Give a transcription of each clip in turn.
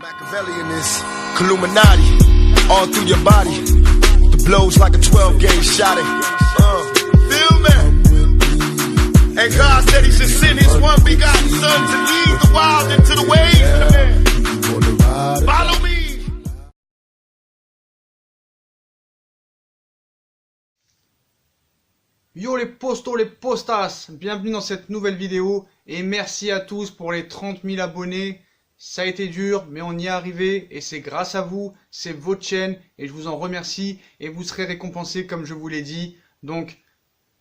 Machiavelli in this Illuminati, all through your body. The blows like a 12-gauge shot. Feel me? And God said He should send His one begotten Son to lead the wild into the ways. Follow me. Yo les postos, les postas, bienvenue dans cette nouvelle vidéo et merci à tous pour les 30 000 abonnés. Ça a été dur mais on y est arrivé et c'est grâce à vous, c'est votre chaîne et je vous en remercie et vous serez récompensés comme je vous l'ai dit. Donc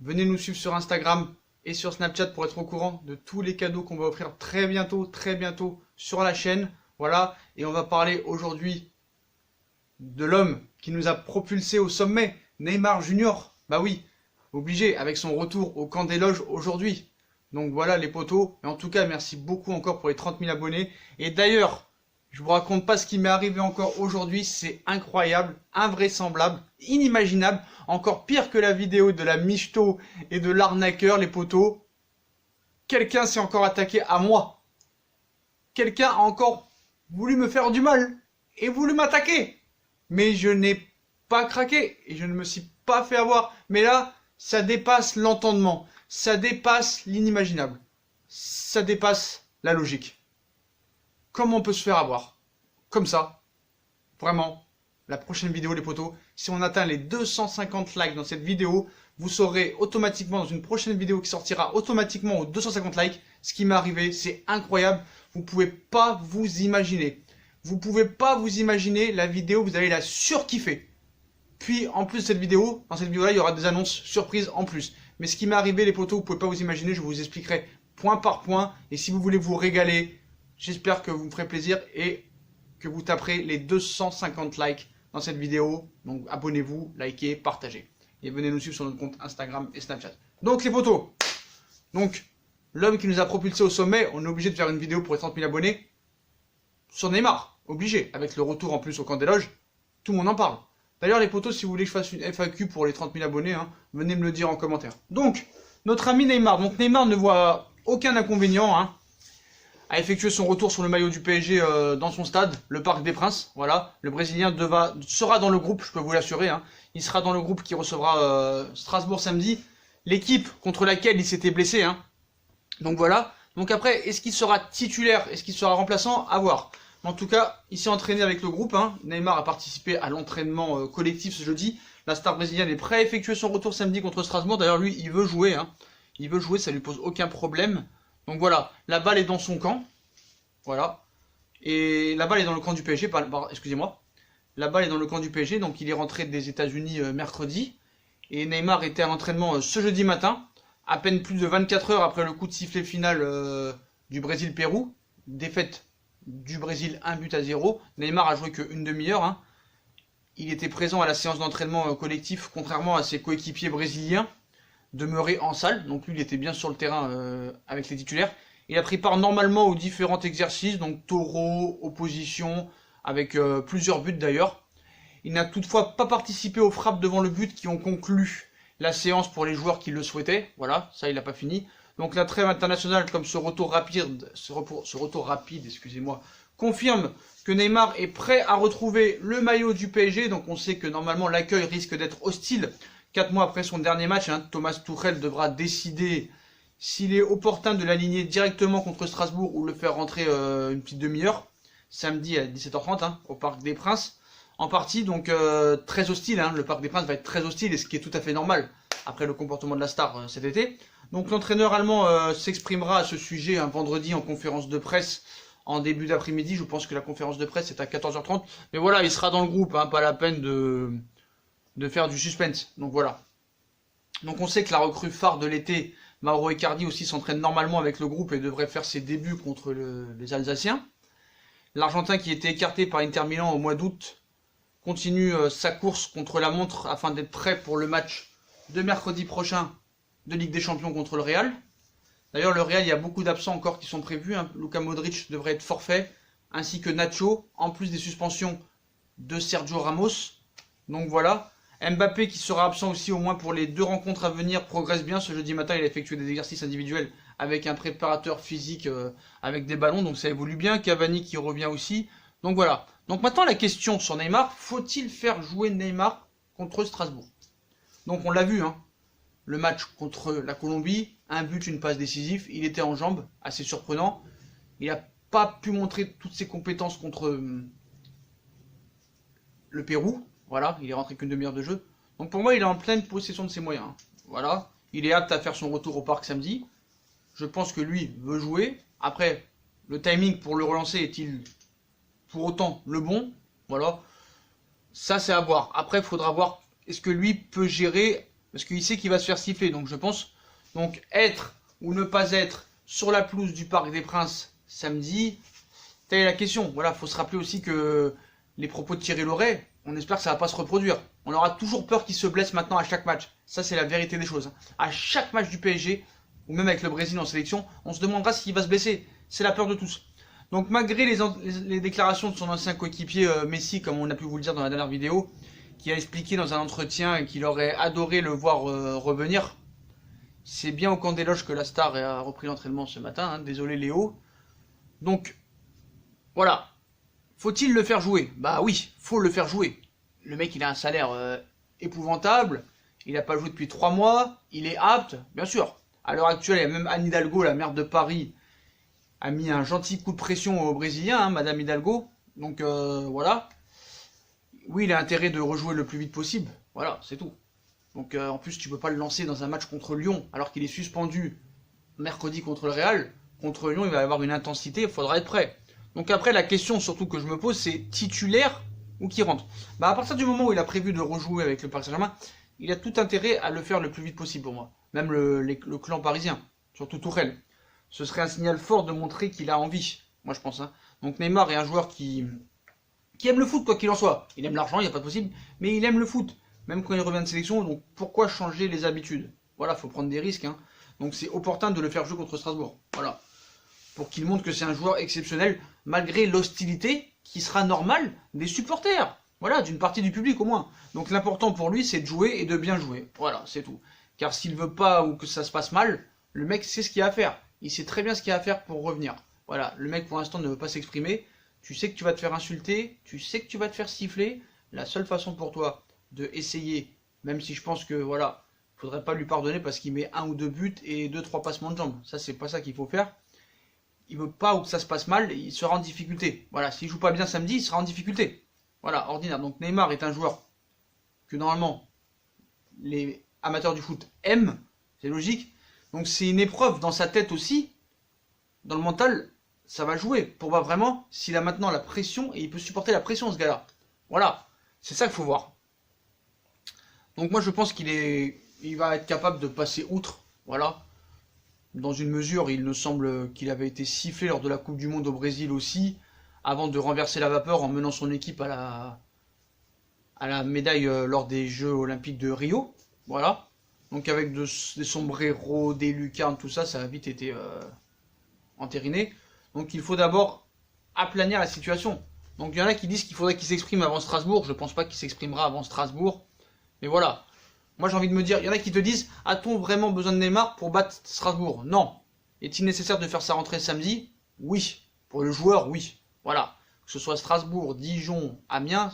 venez nous suivre sur Instagram et sur Snapchat pour être au courant de tous les cadeaux qu'on va offrir très bientôt sur la chaîne. Voilà, et on va parler aujourd'hui de l'homme qui nous a propulsé au sommet, Neymar Junior. Bah oui, obligé, avec son retour au camp des loges aujourd'hui. Donc voilà les potos. Et en tout cas, merci beaucoup encore pour les 30 000 abonnés. Et d'ailleurs, je vous raconte pas ce qui m'est arrivé encore aujourd'hui. C'est incroyable, invraisemblable, inimaginable. Encore pire que la vidéo de la michto et de l'arnaqueur, les potos. Quelqu'un s'est encore attaqué à moi. Quelqu'un a encore voulu me faire du mal et voulu m'attaquer. Mais je n'ai pas craqué et je ne me suis pas fait avoir. Mais là, ça dépasse l'entendement, ça dépasse l'inimaginable, ça dépasse la logique. Comment on peut se faire avoir? Comme ça, vraiment, la prochaine vidéo les potos, si on atteint les 250 likes dans cette vidéo, vous saurez automatiquement dans une prochaine vidéo qui sortira automatiquement aux 250 likes, ce qui m'est arrivé, c'est incroyable, vous pouvez pas vous imaginer. Vous pouvez pas vous imaginer la vidéo, vous allez la surkiffer. Puis en plus de cette vidéo, dans cette vidéo-là, il y aura des annonces surprises en plus. Mais ce qui m'est arrivé les potos, vous pouvez pas vous imaginer, je vous expliquerai point par point. Et si vous voulez vous régaler, j'espère que vous me ferez plaisir et que vous taperez les 250 likes dans cette vidéo. Donc abonnez-vous, likez, partagez. Et venez nous suivre sur notre compte Instagram et Snapchat. Donc les potos, donc l'homme qui nous a propulsé au sommet, on est obligé de faire une vidéo pour les 30 000 abonnés sur Neymar. Obligé, avec le retour en plus au camp des loges, tout le monde en parle. D'ailleurs les potos, si vous voulez que je fasse une FAQ pour les 30 000 abonnés, venez me le dire en commentaire. Donc, notre ami Neymar. Donc Neymar ne voit aucun inconvénient à effectuer son retour sur le maillot du PSG dans son stade, le Parc des Princes. Voilà, le Brésilien sera dans le groupe, je peux vous l'assurer. Il sera dans le groupe qui recevra Strasbourg samedi, l'équipe contre laquelle il s'était blessé. Donc voilà. Donc après, est-ce qu'il sera titulaire, est-ce qu'il sera remplaçant? À voir. En tout cas, il s'est entraîné avec le groupe. Neymar a participé à l'entraînement collectif ce jeudi. La star brésilienne est prête à effectuer son retour samedi contre Strasbourg. D'ailleurs, lui, il veut jouer. Il veut jouer, ça lui pose aucun problème. Donc voilà, la balle est dans son camp. Voilà. Et la balle est dans le camp du PSG. Excusez-moi. La balle est dans le camp du PSG. Donc il est rentré des États-Unis mercredi. Et Neymar était à l'entraînement ce jeudi matin. À peine plus de 24 heures après le coup de sifflet final du Brésil-Pérou. Défaite du Brésil 1-0. Neymar a joué qu'une demi-heure. Il était présent à la séance d'entraînement collectif, contrairement à ses coéquipiers brésiliens, demeurés en salle. Donc lui, il était bien sur le terrain avec les titulaires. Il a pris part normalement aux différents exercices, donc taureau, opposition, avec plusieurs buts d'ailleurs. Il n'a toutefois pas participé aux frappes devant le but qui ont conclu la séance pour les joueurs qui le souhaitaient. Voilà, ça il n'a pas fini. Donc la trêve internationale, comme ce retour rapide, excusez-moi, confirme que Neymar est prêt à retrouver le maillot du PSG. Donc on sait que normalement l'accueil risque d'être hostile. 4 mois après son dernier match, Thomas Tuchel devra décider s'il est opportun de l'aligner directement contre Strasbourg ou le faire rentrer une petite demi-heure, samedi à 17h30 au Parc des Princes. En partie, donc très hostile, le Parc des Princes va être très hostile, et ce qui est tout à fait normal après le comportement de la star cet été. Donc l'entraîneur allemand s'exprimera à ce sujet vendredi en conférence de presse en début d'après-midi. Je pense que la conférence de presse est à 14h30. Mais voilà, il sera dans le groupe, pas la peine de faire du suspense. Donc voilà. Donc on sait que la recrue phare de l'été, Mauro Icardi, aussi s'entraîne normalement avec le groupe et devrait faire ses débuts contre les Alsaciens. L'Argentin, qui était écarté par Inter Milan au mois d'août, continue sa course contre la montre afin d'être prêt pour le match de mercredi prochain de Ligue des Champions contre le Real. D'ailleurs, le Real, il y a beaucoup d'absents encore qui sont prévus. Luka Modric devrait être forfait, ainsi que Nacho, en plus des suspensions de Sergio Ramos. Donc voilà. Mbappé, qui sera absent aussi au moins pour les 2 rencontres à venir, progresse bien. Ce jeudi matin, il a effectué des exercices individuels avec un préparateur physique avec des ballons. Donc ça évolue bien. Cavani qui revient aussi. Donc voilà. Donc maintenant la question sur Neymar, faut-il faire jouer Neymar contre Strasbourg? Donc on l'a vu, hein, le match contre la Colombie, un but, une passe décisive, il était en jambes, assez surprenant. Il n'a pas pu montrer toutes ses compétences contre le Pérou. Voilà, il est rentré qu'une demi-heure de jeu. Donc pour moi, il est en pleine possession de ses moyens. Voilà, il est apte à faire son retour au parc samedi. Je pense que lui veut jouer. Après, le timing pour le relancer est-il pour autant le bon? Voilà, ça c'est à voir. Après, il faudra voir est-ce que lui peut gérer, parce qu'il sait qu'il va se faire siffler. Donc je pense, donc être ou ne pas être sur la pelouse du Parc des Princes samedi, telle est la question. Voilà, faut se rappeler aussi que les propos de Thierry Laurey, on espère que ça va pas se reproduire. On aura toujours peur qu'il se blesse maintenant à chaque match. Ça, c'est la vérité des choses. À chaque match du PSG, ou même avec le Brésil en sélection, on se demandera s'il va se blesser. C'est la peur de tous. Donc malgré les déclarations de son ancien coéquipier Messi, comme on a pu vous le dire dans la dernière vidéo, qui a expliqué dans un entretien qu'il aurait adoré le voir revenir, c'est bien au camp des loges que la star a repris l'entraînement ce matin. Hein. Désolé Léo. Donc, voilà. Faut-il le faire jouer? Bah oui, faut le faire jouer. Le mec, il a un salaire épouvantable. Il n'a pas joué depuis 3 mois. Il est apte, bien sûr. À l'heure actuelle, il y a même Anne Hidalgo, la maire de Paris, a mis un gentil coup de pression aux Brésiliens, hein, Madame Hidalgo. Donc voilà. Oui, il a intérêt de rejouer le plus vite possible. Voilà, c'est tout. Donc en plus, tu peux pas le lancer dans un match contre Lyon, alors qu'il est suspendu mercredi contre le Real. Contre Lyon, il va y avoir une intensité, il faudra être prêt. Donc après, la question surtout que je me pose, c'est titulaire ou qui rentre? Bah à partir du moment où il a prévu de rejouer avec le Paris Saint-Germain, il a tout intérêt à le faire le plus vite possible pour moi. Même le clan parisien, surtout Tourelle. Ce serait un signal fort de montrer qu'il a envie, moi je pense. Hein. Donc Neymar est un joueur qui aime le foot, quoi qu'il en soit. Il aime l'argent, il n'y a pas de possible, mais il aime le foot, même quand il revient de sélection, donc pourquoi changer les habitudes? Voilà, il faut prendre des risques. Hein. Donc c'est opportun de le faire jouer contre Strasbourg. Voilà. Pour qu'il montre que c'est un joueur exceptionnel, malgré l'hostilité qui sera normale des supporters. Voilà, d'une partie du public au moins. Donc l'important pour lui, c'est de jouer et de bien jouer. Voilà, c'est tout. Car s'il veut pas ou que ça se passe mal, le mec sait ce qu'il a à faire. Il sait très bien ce qu'il a à faire pour revenir. Voilà, le mec pour l'instant ne veut pas s'exprimer. Tu sais que tu vas te faire insulter, tu sais que tu vas te faire siffler. La seule façon pour toi de essayer, même si je pense que voilà, faudrait pas lui pardonner parce qu'il met 1 ou 2 buts et 2-3 passements de jambes. Ça, c'est pas ça qu'il faut faire. Il veut pas ou que ça se passe mal, il sera en difficulté. Voilà, s'il joue pas bien samedi, il sera en difficulté. Voilà, ordinaire. Donc Neymar est un joueur que normalement les amateurs du foot aiment, c'est logique. Donc c'est une épreuve dans sa tête aussi, dans le mental, ça va jouer pour voir vraiment s'il a maintenant la pression et il peut supporter la pression ce gars-là. Voilà, c'est ça qu'il faut voir. Donc moi je pense il va être capable de passer outre, voilà. Dans une mesure, il me semble qu'il avait été sifflé lors de la Coupe du Monde au Brésil aussi, avant de renverser la vapeur en menant son équipe à la médaille lors des Jeux Olympiques de Rio. Voilà. Donc avec des sombreros, des lucarnes, tout ça, ça a vite été entériné. Donc il faut d'abord aplanir la situation. Donc il y en a qui disent qu'il faudrait qu'il s'exprime avant Strasbourg. Je ne pense pas qu'il s'exprimera avant Strasbourg. Mais voilà. Moi j'ai envie de me dire, il y en a qui te disent, a-t-on vraiment besoin de Neymar pour battre Strasbourg? Non. Est-il nécessaire de faire sa rentrée samedi? Oui. Pour le joueur, oui. Voilà. Que ce soit Strasbourg, Dijon, Amiens,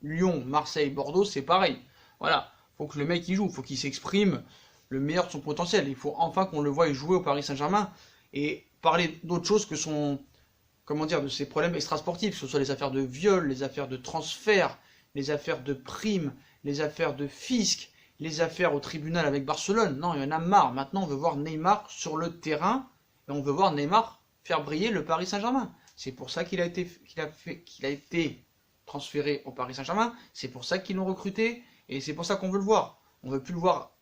Lyon, Marseille, Bordeaux, c'est pareil. Voilà. Faut que le mec il joue, faut qu'il s'exprime le meilleur de son potentiel. Il faut enfin qu'on le voie jouer au Paris Saint-Germain et parler d'autre chose que de ses problèmes extrasportifs, que ce soit les affaires de viol, les affaires de transfert, les affaires de primes, les affaires de fisc, les affaires au tribunal avec Barcelone. Non, il y en a marre. Maintenant, on veut voir Neymar sur le terrain et on veut voir Neymar faire briller le Paris Saint-Germain. C'est pour ça qu'il a été transféré au Paris Saint-Germain. C'est pour ça qu'ils l'ont recruté et c'est pour ça qu'on veut le voir. On veut plus le voir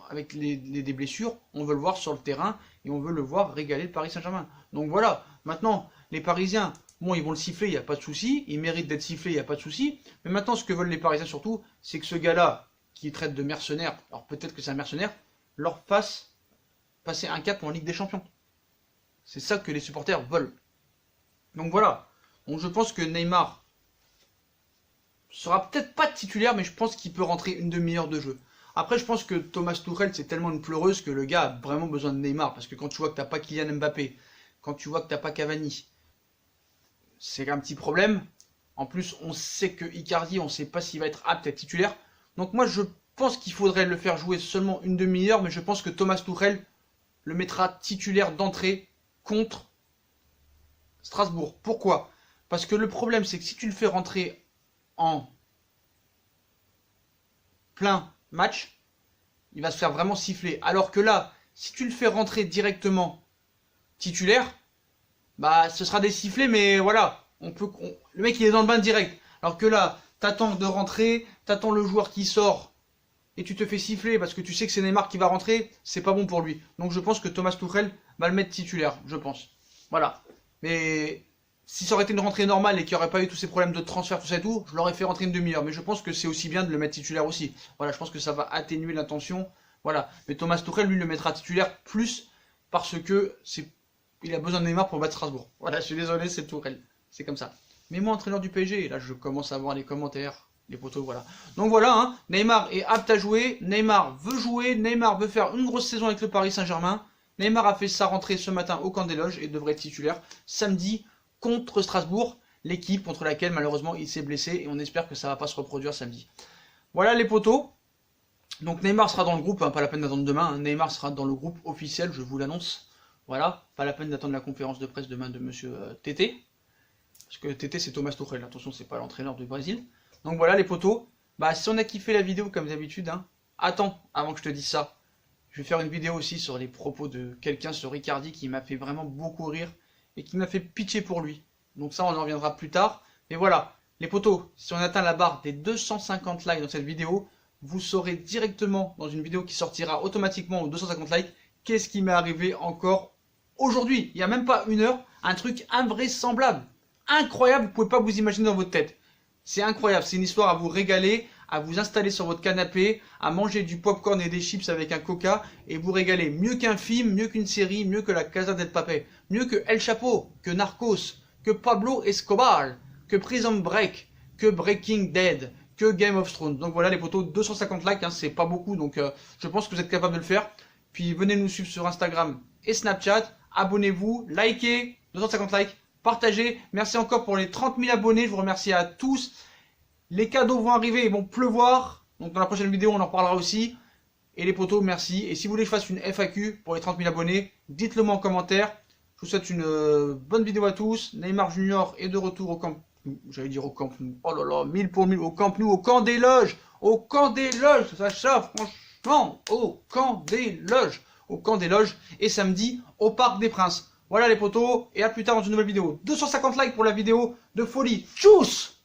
avec des blessures. On veut le voir sur le terrain et on veut le voir régaler le Paris Saint-Germain. Donc voilà. Maintenant, les Parisiens, bon, ils vont le siffler, il n'y a pas de souci. Ils méritent d'être sifflés, il n'y a pas de souci. Mais maintenant, ce que veulent les Parisiens surtout, c'est que ce gars-là, qui traite de mercenaires, alors peut-être que c'est un mercenaire, leur fasse passer un cap en Ligue des Champions. C'est ça que les supporters veulent. Donc voilà. Donc je pense que Neymar sera peut-être pas titulaire, mais je pense qu'il peut rentrer une demi-heure de jeu. Après, je pense que Thomas Tuchel, c'est tellement une pleureuse que le gars a vraiment besoin de Neymar. Parce que quand tu vois que t'as pas Kylian Mbappé, quand tu vois que t'as pas Cavani, c'est un petit problème. En plus, on sait que Icardi, on ne sait pas s'il va être apte à être titulaire. Donc moi, je pense qu'il faudrait le faire jouer seulement une demi-heure, mais je pense que Thomas Tuchel le mettra titulaire d'entrée contre Strasbourg. Pourquoi? Parce que le problème, c'est que si tu le fais rentrer en plein match, il va se faire vraiment siffler. Alors que là, si tu le fais rentrer directement titulaire, bah ce sera des sifflets, mais voilà, le mec il est dans le bain direct. Alors que là, t'attends de rentrer, t'attends le joueur qui sort et tu te fais siffler parce que tu sais que c'est Neymar qui va rentrer, c'est pas bon pour lui. Donc je pense que Thomas Tuchel va le mettre titulaire, je pense. Voilà. Mais si ça aurait été une rentrée normale et qu'il n'y aurait pas eu tous ces problèmes de transfert, tout ça et tout, je l'aurais fait rentrer une demi-heure. Mais je pense que c'est aussi bien de le mettre titulaire aussi. Voilà, je pense que ça va atténuer la tension. Voilà. Mais Thomas Tuchel, lui, le mettra titulaire plus parce que il a besoin de Neymar pour battre Strasbourg. Voilà, je suis désolé, c'est Tuchel. C'est comme ça. Mais moi, entraîneur du PSG, là, je commence à voir les commentaires, les poteaux, voilà. Donc voilà, hein, Neymar est apte à jouer. Neymar veut jouer. Neymar veut faire une grosse saison avec le Paris Saint-Germain. Neymar a fait sa rentrée ce matin au camp des loges et devrait être titulaire samedi contre Strasbourg, l'équipe contre laquelle malheureusement il s'est blessé et on espère que ça va pas se reproduire samedi. Voilà les poteaux. Donc Neymar sera dans le groupe, hein, pas la peine d'attendre demain. Hein. Neymar sera dans le groupe officiel, je vous l'annonce. Voilà, pas la peine d'attendre la conférence de presse demain de monsieur Tété. Parce que Tété c'est Thomas Tuchel, attention c'est pas l'entraîneur du Brésil. Donc voilà les poteaux. Bah si on a kiffé la vidéo comme d'habitude, hein, attends avant que je te dise ça. Je vais faire une vidéo aussi sur les propos de quelqu'un sur Icardi qui m'a fait vraiment beaucoup rire et qui m'a fait pitié pour lui. Donc ça on en reviendra plus tard. Mais voilà, les potos, si on atteint la barre des 250 likes dans cette vidéo, vous saurez directement dans une vidéo qui sortira automatiquement aux 250 likes, qu'est-ce qui m'est arrivé encore aujourd'hui. Il n'y a même pas une heure, un truc invraisemblable, incroyable, vous ne pouvez pas vous imaginer dans votre tête. C'est incroyable, c'est une histoire à vous régaler, à vous installer sur votre canapé, à manger du popcorn et des chips avec un coca et vous régaler. Mieux qu'un film, mieux qu'une série, mieux que la Casa del Papel, mieux que El Chapo, que Narcos, que Pablo Escobar, que Prison Break, que Breaking Dead, que Game of Thrones. Donc voilà les potos, 250 likes, hein, c'est pas beaucoup, donc je pense que vous êtes capable de le faire. Puis venez nous suivre sur Instagram et Snapchat, abonnez-vous, likez, 250 likes, partagez. Merci encore pour les 30 000 abonnés, je vous remercie à tous. Les cadeaux vont arriver, ils vont pleuvoir. Donc dans la prochaine vidéo, on en reparlera aussi. Et les potos, merci. Et si vous voulez que je fasse une FAQ pour les 30 000 abonnés, dites-le moi en commentaire. Je vous souhaite une bonne vidéo à tous. Neymar Junior est de retour au Camp Nou. J'allais dire au Camp Nou. Oh là là, 1000 pour 1000 au Camp Nou, au camp des loges. Au camp des loges, ça franchement. Au camp des loges. Au camp des loges. Et samedi, au Parc des Princes. Voilà les potos. Et à plus tard dans une nouvelle vidéo. 250 likes pour la vidéo de folie. Tchuss!